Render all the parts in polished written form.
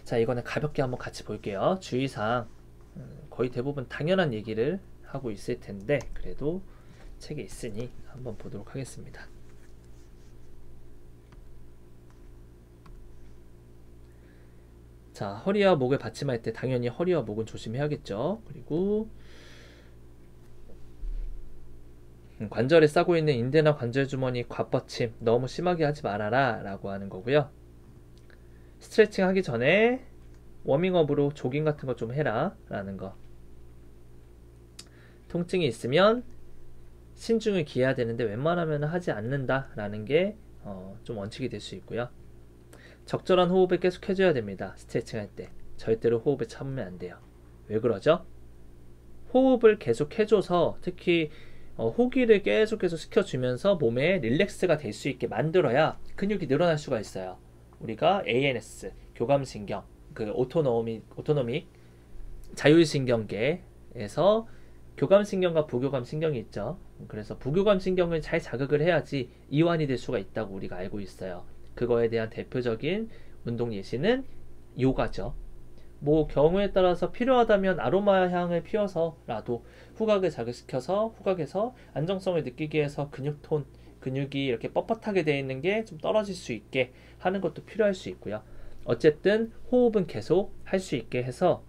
자, 이거는 가볍게 한번 같이 볼게요. 주의사항 거의 대부분 당연한 얘기를 하고 있을 텐데 그래도 책에 있으니 한번 보도록 하겠습니다. 자, 허리와 목을 받침할 때 당연히 허리와 목은 조심해야겠죠. 그리고 관절에 싸고 있는 인대나 관절 주머니 과뻗침 너무 심하게 하지 말아라 라고 하는 거고요. 스트레칭 하기 전에 워밍업으로 조깅 같은 거 좀 해라 라는 거. 통증이 있으면 신중을 기해야 되는데 웬만하면 하지 않는다 라는 게 좀 원칙이 될 수 있고요. 적절한 호흡을 계속 해줘야 됩니다. 스트레칭 할 때 절대로 호흡을 참으면 안 돼요. 왜 그러죠? 호흡을 계속 해줘서 특히 호기를 계속해서 시켜주면서 몸에 릴렉스가 될 수 있게 만들어야 근육이 늘어날 수가 있어요. 우리가 ANS, 교감신경, 그 오토노믹 자율신경계에서 교감신경과 부교감신경이 있죠. 그래서 부교감신경을 잘 자극을 해야지 이완이 될 수가 있다고 우리가 알고 있어요. 그거에 대한 대표적인 운동 예시는 요가죠. 뭐 경우에 따라서 필요하다면 아로마 향을 피워서라도 후각을 자극시켜서 후각에서 안정성을 느끼게 해서 근육이 이렇게 뻣뻣하게 되어 있는 게 좀 떨어질 수 있게 하는 것도 필요할 수 있고요. 어쨌든 호흡은 계속 할 수 있게 해서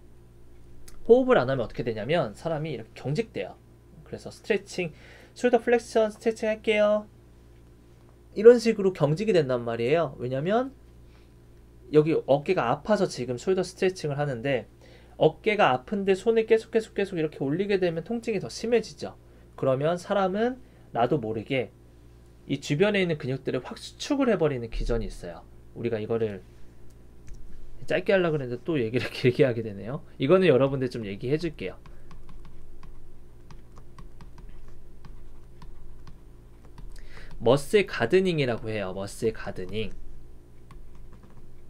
호흡을 안 하면 어떻게 되냐면 사람이 이렇게 경직돼요. 그래서 스트레칭, 숄더 플렉션 스트레칭 할게요. 이런 식으로 경직이 된단 말이에요. 왜냐면 여기 어깨가 아파서 지금 숄더 스트레칭을 하는데 어깨가 아픈데 손을 계속 이렇게 올리게 되면 통증이 더 심해지죠. 그러면 사람은 나도 모르게 이 주변에 있는 근육들을 확 수축을 해버리는 기전이 있어요. 우리가 이거를 짧게 하려고 했는데 또 얘기를 길게 하게 되네요. 이거는 여러분들 좀 얘기해 줄게요. 머슬 가드닝이라고 해요. 머슬 가드닝.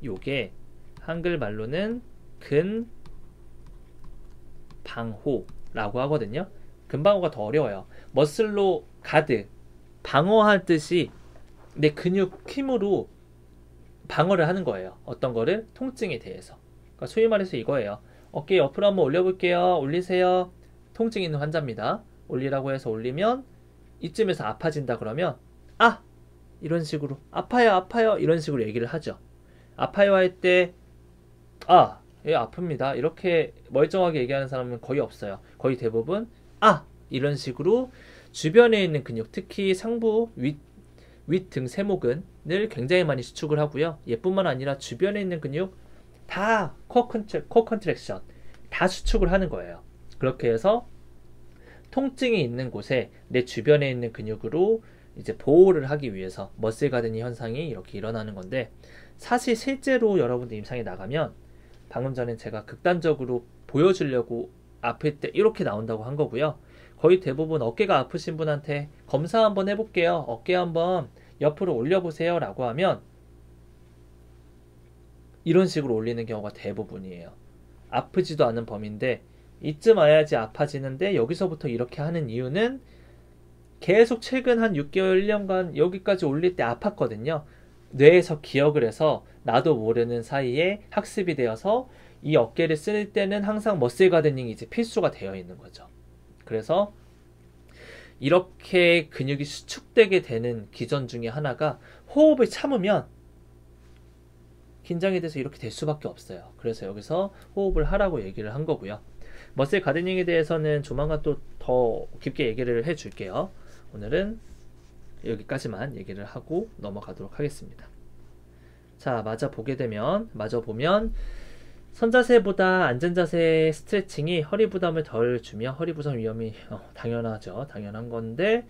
요게 한글말로는 근방호라고 하거든요. 근방호가 더 어려워요. 머슬로 가드, 방어할 듯이 내 근육 힘으로 방어를 하는 거예요. 어떤 거를? 통증에 대해서. 그러니까 소위 말해서 이거예요. 어깨 옆으로 한번 올려볼게요. 올리세요. 통증 있는 환자입니다. 올리라고 해서 올리면 이쯤에서 아파진다 그러면 아! 이런 식으로 아파요 이런 식으로 얘기를 하죠. 아파요 할 때 아! 예, 아픕니다. 이렇게 멀쩡하게 얘기하는 사람은 거의 없어요. 거의 대부분 아! 이런 식으로 주변에 있는 근육, 특히 상부, 윗 등 세모근을 굉장히 많이 수축을 하고요. 얘뿐만 아니라 주변에 있는 근육 다 코어 컨트랙션 다 수축을 하는 거예요. 그렇게 해서 통증이 있는 곳에 내 주변에 있는 근육으로 이제 보호를 하기 위해서 머슬 가드닝 현상이 이렇게 일어나는 건데 사실 실제로 여러분들 임상에 나가면 방금 전에 제가 극단적으로 보여주려고 아플 때 이렇게 나온다고 한 거고요. 거의 대부분 어깨가 아프신 분한테 검사 한번 해볼게요. 어깨 한번 옆으로 올려보세요 라고 하면 이런 식으로 올리는 경우가 대부분이에요. 아프지도 않은 범위인데 이쯤 와야지 아파지는데 여기서부터 이렇게 하는 이유는 계속 최근 한 6개월, 1년간 여기까지 올릴 때 아팠거든요. 뇌에서 기억을 해서 나도 모르는 사이에 학습이 되어서 이 어깨를 쓸 때는 항상 머슬 가드닝이 이제 필수가 되어 있는 거죠. 그래서 이렇게 근육이 수축되게 되는 기전 중에 하나가 호흡을 참으면 긴장이 돼서 이렇게 될 수밖에 없어요. 그래서 여기서 호흡을 하라고 얘기를 한 거고요. 머슬 가드닝에 대해서는 조만간 또 더 깊게 얘기를 해줄게요. 오늘은 여기까지만 얘기를 하고 넘어가도록 하겠습니다. 자, 마저 보면 선자세보다 앉은자세 스트레칭이 허리 부담을 덜 주며 허리 부상 위험이 당연하죠. 당연한 건데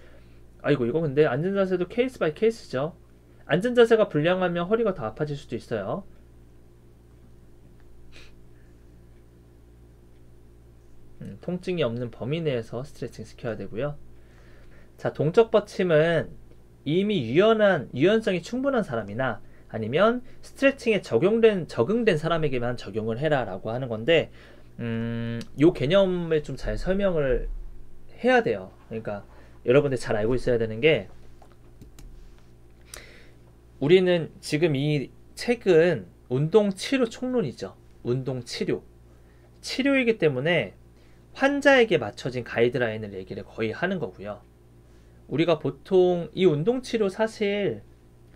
아이고 이거 근데 앉은자세도 케이스 바이 케이스죠. 앉은자세가 불량하면 허리가 더 아파질 수도 있어요. 통증이 없는 범위 내에서 스트레칭 시켜야 되고요. 자, 동적 받침은 이미 유연성이 충분한 사람이나 아니면 스트레칭에 적응된 사람에게만 적용을 해라 라고 하는 건데 요 개념을 좀 잘 설명을 해야 돼요. 그러니까 여러분들 잘 알고 있어야 되는 게 우리는 지금 이 책은 운동 치료 총론이죠. 운동 치료, 치료이기 때문에 환자에게 맞춰진 가이드라인을 얘기를 거의 하는 거고요. 우리가 보통 이 운동 치료 사실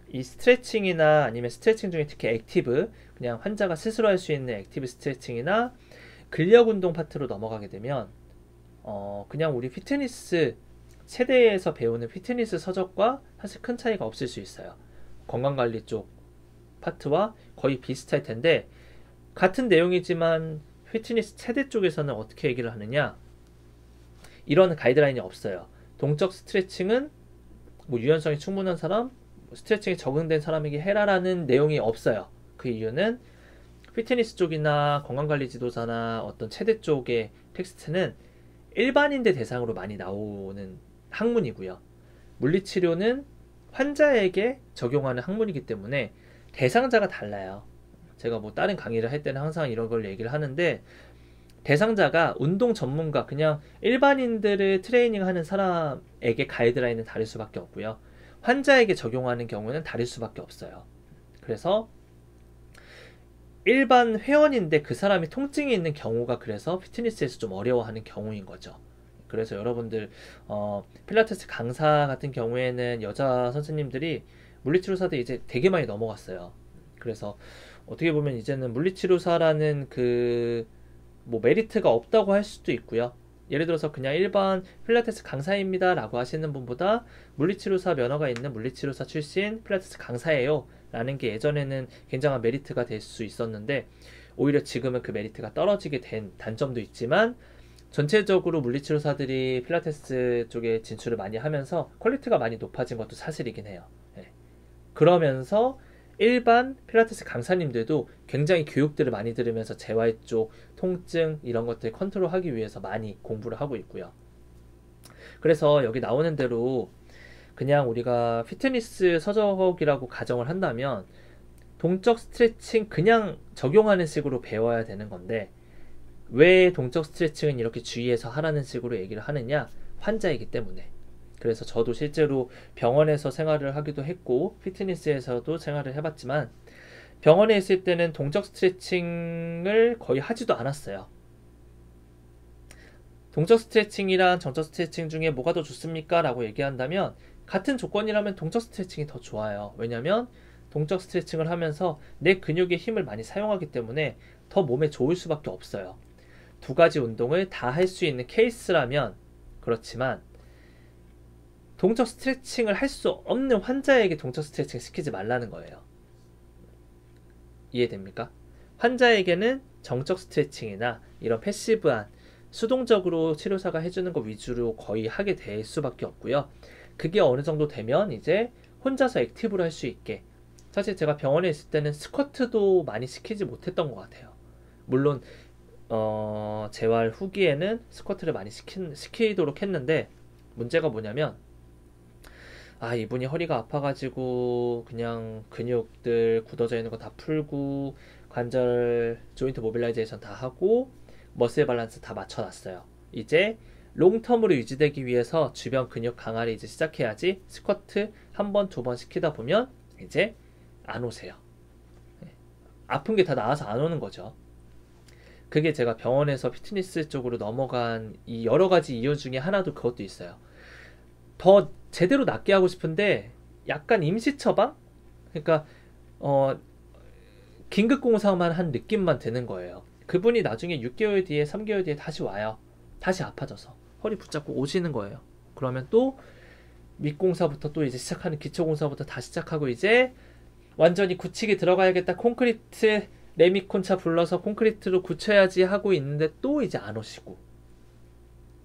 이 스트레칭이나 아니면 스트레칭 중에 특히 액티브, 그냥 환자가 스스로 할 수 있는 액티브 스트레칭이나 근력 운동 파트로 넘어가게 되면 그냥 우리 피트니스 세대에서 배우는 피트니스 서적과 사실 큰 차이가 없을 수 있어요. 건강관리 쪽 파트와 거의 비슷할 텐데, 같은 내용이지만 피트니스 세대 쪽에서는 어떻게 얘기를 하느냐, 이런 가이드라인이 없어요. 동적 스트레칭은 뭐 유연성이 충분한 사람, 스트레칭에 적응된 사람에게 해라라는 내용이 없어요. 그 이유는 피트니스 쪽이나 건강관리 지도사나 어떤 체대 쪽의 텍스트는 일반인들 대상으로 많이 나오는 학문이고요. 물리치료는 환자에게 적용하는 학문이기 때문에 대상자가 달라요. 제가 뭐 다른 강의를 할 때는 항상 이런 걸 얘기를 하는데, 대상자가 운동 전문가, 그냥 일반인들을 트레이닝하는 사람에게 가이드라인은 다를 수밖에 없고요. 환자에게 적용하는 경우는 다를 수밖에 없어요. 그래서 일반 회원인데 그 사람이 통증이 있는 경우가 그래서 피트니스에서 좀 어려워하는 경우인 거죠. 그래서 여러분들 필라테스 강사 같은 경우에는 여자 선생님들이 물리치료사들 이제 되게 많이 넘어갔어요. 그래서 어떻게 보면 이제는 물리치료사라는 그 뭐 메리트가 없다고 할 수도 있고요. 예를 들어서 그냥 일반 필라테스 강사입니다 라고 하시는 분보다 물리치료사 면허가 있는 물리치료사 출신 필라테스 강사예요 라는 게 예전에는 굉장한 메리트가 될 수 있었는데, 오히려 지금은 그 메리트가 떨어지게 된 단점도 있지만, 전체적으로 물리치료사들이 필라테스 쪽에 진출을 많이 하면서 퀄리티가 많이 높아진 것도 사실이긴 해요. 네. 그러면서 일반 필라테스 강사님들도 굉장히 교육들을 많이 들으면서 재활 쪽, 통증 이런 것들 컨트롤하기 위해서 많이 공부를 하고 있고요. 그래서 여기 나오는 대로 그냥 우리가 피트니스 서적이라고 가정을 한다면 동적 스트레칭 그냥 적용하는 식으로 배워야 되는 건데, 왜 동적 스트레칭은 이렇게 주의해서 하라는 식으로 얘기를 하느냐, 환자이기 때문에. 그래서 저도 실제로 병원에서 생활을 하기도 했고 피트니스에서도 생활을 해봤지만, 병원에 있을 때는 동적 스트레칭을 거의 하지도 않았어요. 동적 스트레칭이랑 정적 스트레칭 중에 뭐가 더 좋습니까? 라고 얘기한다면 같은 조건이라면 동적 스트레칭이 더 좋아요. 왜냐면 동적 스트레칭을 하면서 내 근육의 힘을 많이 사용하기 때문에 더 몸에 좋을 수밖에 없어요. 두 가지 운동을 다 할 수 있는 케이스라면 그렇지만, 동적 스트레칭을 할 수 없는 환자에게 동적 스트레칭 시키지 말라는 거예요. 이해됩니까? 환자에게는 정적 스트레칭이나 이런 패시브한 수동적으로 치료사가 해주는 거 위주로 거의 하게 될 수밖에 없고요. 그게 어느 정도 되면 이제 혼자서 액티브로 할 수 있게. 사실 제가 병원에 있을 때는 스쿼트도 많이 시키지 못했던 것 같아요. 물론 재활 후기에는 스쿼트를 많이 시키도록 했는데, 문제가 뭐냐면 이분이 허리가 아파가지고 그냥 근육들 굳어져 있는 거 다 풀고 관절 조인트 모빌라이제이션 다 하고 머슬 밸런스 다 맞춰놨어요. 이제 롱텀으로 유지되기 위해서 주변 근육 강화를 이제 시작해야지, 스쿼트 한 번, 두 번 시키다 보면 이제 안 오세요. 아픈 게 다 나아서 안 오는 거죠. 그게 제가 병원에서 피트니스 쪽으로 넘어간 이 여러 가지 이유 중에 하나도 그것도 있어요. 더 제대로 낫게 하고 싶은데 약간 임시 처방? 그러니까 긴급공사만 한 느낌만 드는 거예요. 그분이 나중에 6개월 뒤에 3개월 뒤에 다시 와요. 다시 아파져서 허리 붙잡고 오시는 거예요. 그러면 또 밑공사부터 또 이제 시작하는, 기초공사부터 다시 시작하고 이제 완전히 굳히게 들어가야겠다, 콘크리트 레미콘차 불러서 콘크리트로 굳혀야지 하고 있는데 또 이제 안 오시고.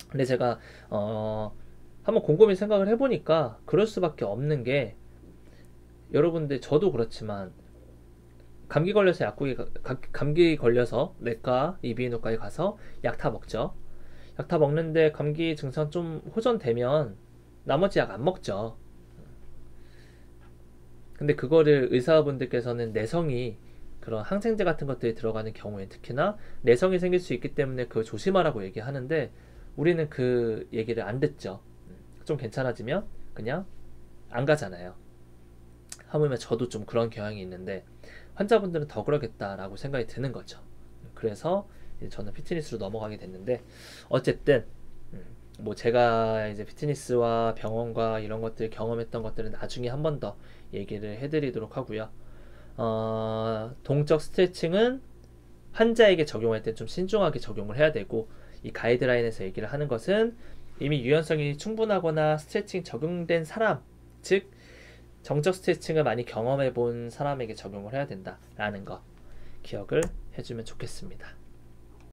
근데 제가 한번 곰곰이 생각을 해보니까 그럴 수밖에 없는 게, 여러분들 저도 그렇지만 감기 걸려서 감기 걸려서 내과 이비인후과에 가서 약 다 먹죠. 약 다 먹는데 감기 증상 좀 호전되면 나머지 약 안 먹죠. 근데 그거를 의사분들께서는 내성이, 그런 항생제 같은 것들이 들어가는 경우에 특히나 내성이 생길 수 있기 때문에 그걸 조심하라고 얘기하는데, 우리는 그 얘기를 안 듣죠. 좀 괜찮아지면 그냥 안 가잖아요. 하물며 저도 좀 그런 경향이 있는데 환자분들은 더 그러겠다라고 생각이 드는 거죠. 그래서 이제 저는 피트니스로 넘어가게 됐는데 어쨌든 뭐 제가 이제 피트니스와 병원과 이런 것들 경험했던 것들은 나중에 한 번 더 얘기를 해드리도록 하고요. 동적 스트레칭은 환자에게 적용할 때 좀 신중하게 적용을 해야 되고, 이 가이드라인에서 얘기를 하는 것은 이미 유연성이 충분하거나 스트레칭 적용된 사람, 즉 정적 스트레칭을 많이 경험해 본 사람에게 적용을 해야 된다라는 거 기억을 해주면 좋겠습니다.